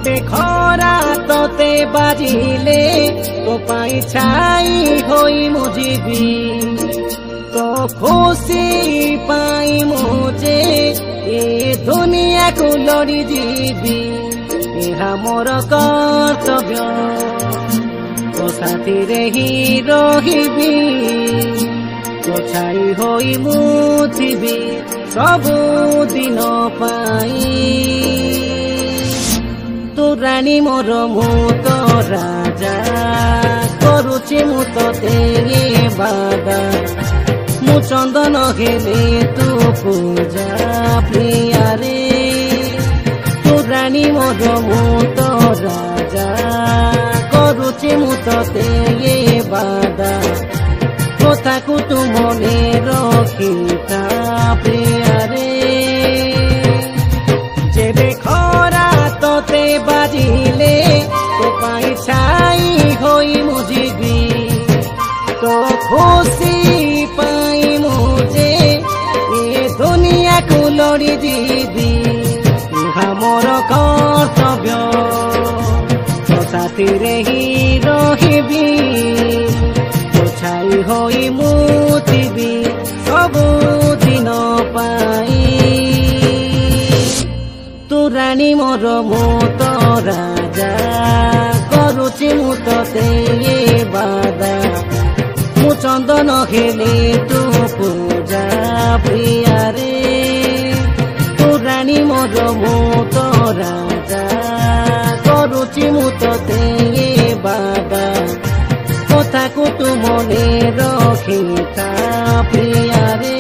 जेबे खरा तोते बाजिले तो पाई छाई होई मुझी तो खुशी पाई मुझे ए दुनिया को लड़ी जीवी यह मोर कर्तव्य तो साथी रे ही रहिबी तो छाई होई मुझी सबु दिन पाई तू रानी मोर मु तो राजा करुचे मु तोते बादा मु चंदन हेले तू पूजा प्रिया रे तू रानी मोर मु तो राजा करुचे मु तोते बादा कथा को तू मने रखिता प्रिया रे जेबे खरा तोते बाजिले तो पाई छाई होई मुझी तो खुशी पाई मुझे ये दुनिया को लड़ी जीवी मोर कर्तव्य तो साथी रे ही रहिबी तो छाई होई मुझी सबु दिन पाई तू रानी मोर मु तो राजा करुचे मु तोते बादा मु चंदन हेले तू पूजा प्रिया रे तू रानी मोर मु तो राजा करुचे मु तोते बादा कथा को तू मने रखिता प्रिया रे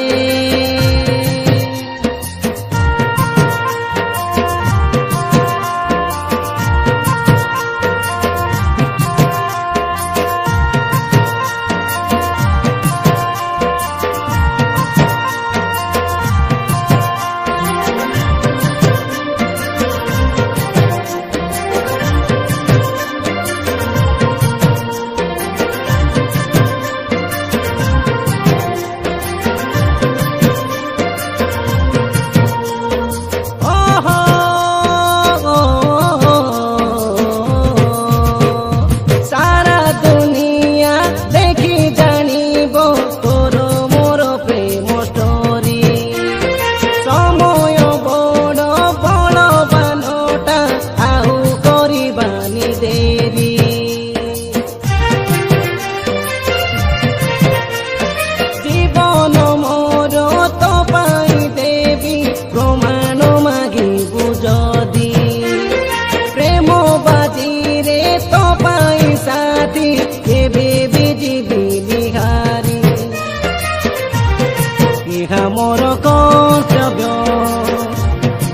मोर कर्तव्य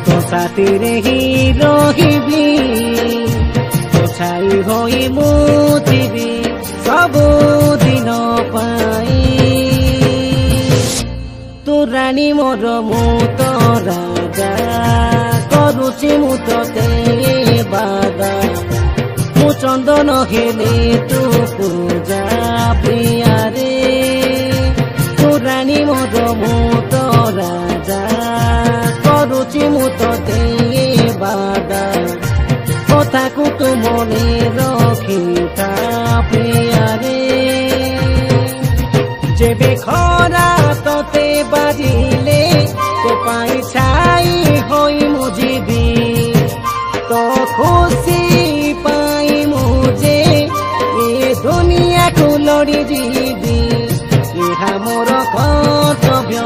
तो साथी रे ही रहिबी तो छाई होई मुझी सबु दिन पाई तू रानी मोर मु तो राजा करुचे मु तोते बादा मु चंदन हेले तू पूजा प्रिया रे तू रानी मोर मु तो राजा करुचे मु तोते बादा कथा को तू मने रखिता प्रिया रे जेबे खरा तोते बाजिले तो पाई छाई होई मुझी तो खुशी पाई मुझे ये दुनिया को लड़ी जीवी यह मोर कर्तव्य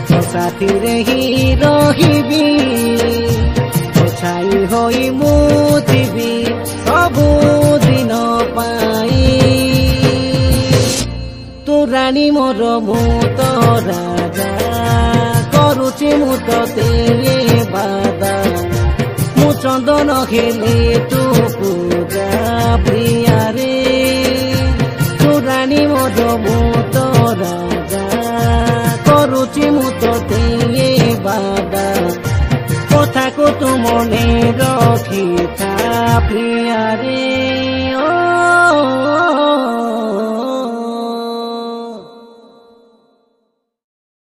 तो साथी रे ही रहिबी तो छाई होई मुझी सबु दिन पाई तू रानी मोर मु तो राजा करुचे मु तोते बादा मु चंदन हेले तू पूजा प्रिया रे तू रानी मोर मु तो राजा करुचे मु तोते बादा कथा को तू मने रखिता प्रिया रे।